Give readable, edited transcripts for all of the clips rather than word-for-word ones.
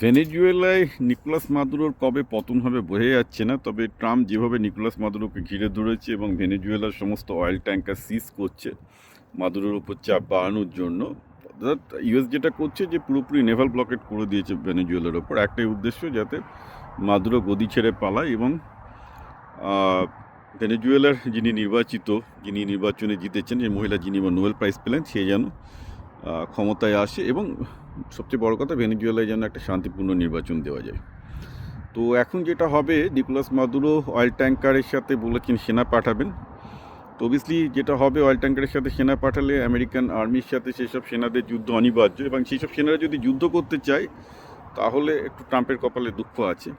ভেনেজুয়েলায় Nicolas মাদুরোর কবে পতন হবে বোঝা যাচ্ছে না, তবে ট্রাম্প যেভাবে নিকোলাস মাদুরোকে ঘিরে ধরেছে এবং ভেনেজুয়েলার সমস্ত অয়েল ট্যাঙ্কার সিজ করছে মাদুরোর উপর চাপ বাড়ানোর জন্য, অর্থাৎ ইউএস যেটা করছে যে পুরোপুরি নেভাল ব্লকেট করে দিয়েছে ভেনেজুয়েলার ওপর, একটাই উদ্দেশ্য যাতে মাদুরো গদি ছেড়ে পালায় এবং ভেনেজুয়েলার যিনি নির্বাচনে জিতেছেন, যে মহিলা যিনি নোবেল প্রাইজ পেলেন, সে যেন ক্ষমতায় আসে এবং সবচেয়ে বড় কথা ভেনেজুয়েলায় যেন একটা শান্তিপূর্ণ নির্বাচন দেওয়া যায়। তো এখন যেটা হবে, নিকোলাস মাদুরো অয়েল ট্যাঙ্কারের সাথে বলেছেন সেনা পাঠাবেন। তো অবভিয়াসলি যেটা হবে, অয়েল ট্যাঙ্কারের সাথে সেনা পাঠালে আমেরিকান আর্মির সাথে সেসব সেনাদের যুদ্ধ অনিবার্য, এবং সেই সব সেনারা যদি যুদ্ধ করতে চায় তাহলে একটু ট্রাম্পের কপালে দুঃখ আছে।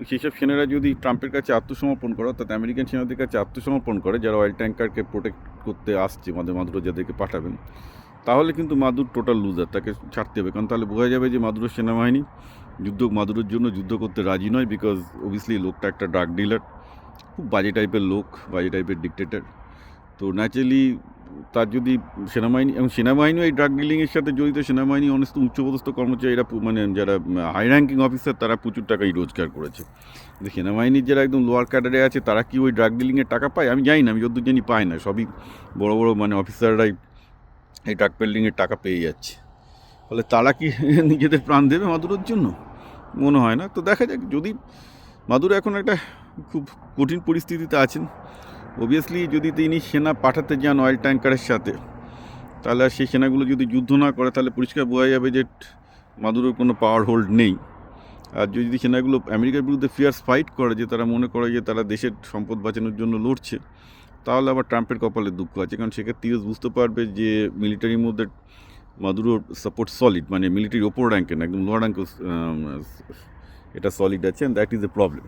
সেই সব সেনারা যদি ট্রাম্পের কাছে আত্মসমর্পণ করে, অর্থাৎ আমেরিকান সেনাদের কাছে আত্মসমর্পণ করে, যারা অয়েল ট্যাঙ্কারকে প্রোটেক্ট করতে আসছে মাদুরো যাদেরকে পাঠাবেন, তাহলে কিন্তু মাদুর টোটাল লুজার, তাকে ছাড়তে হবে। কারণ তাহলে বোঝা যাবে যে মাদুরোর সেনাবাহিনী মাদুরোর জন্য যুদ্ধ করতে রাজি নয়, বিকজ অবভিয়াসলি লোকটা একটা ড্রাগ ডিলার, খুব বাজে টাইপের লোক, বাজে টাইপের ডিকটেটর। তো ন্যাচারালি তার যদি সেনাবাহিনীও এই ড্রাগ ডিলিংয়ের সাথে জড়িত, সেনাবাহিনী অনেক উচ্চপদস্থ কর্মচারীরা, মানে যারা হাই র্যাঙ্কিং অফিসার, তারা প্রচুর টাকাই রোজগার করেছে। কিন্তু সেনাবাহিনীর যারা একদম লোয়ার ক্যাডারে আছে, তারা কি ওই ড্রাগ ডিলিংয়ের টাকা পায়? আমি জানি না, আমি যতদূর জানি পায় না। সবই বড় বড় অফিসাররাই এই ড্রাগ পেডলিংয়ের টাকা পেয়ে যাচ্ছে। ফলে তারা কি নিজেদের প্রাণ দেবে মাদুরোর জন্য? মনে হয় না। তো দেখা যাক, যদি মাদুরো এখন একটা খুব কঠিন পরিস্থিতিতে আছেন। অবভিয়াসলি যদি তিনি সেনা পাঠাতে যান অয়েল ট্যাঙ্কারের সাথে, তাহলে আর সেই সেনাগুলো যদি যুদ্ধ না করে, তাহলে পরিষ্কার বোঝা যাবে যে মাদুরোর কোনো পাওয়ার হোল্ড নেই। আর যদি সেনাগুলো আমেরিকার বিরুদ্ধে ফিয়ার্স ফাইট করে, যে তারা মনে করে যে তারা দেশের সম্পদ বাঁচানোর জন্য লড়ছে, তাহলে আবার ট্রাম্পের কপালে দুঃখ আছে। কারণ সেক্ষেত্রে ইউএস বুঝতে পারবে যে মিলিটারির মধ্যে মাদুরোর সাপোর্ট সলিড, মানে মিলিটারির ওপর র্যাঙ্কে না, একদম লোয়ার র্যাঙ্কে এটা সলিড আছে, and that is a problem.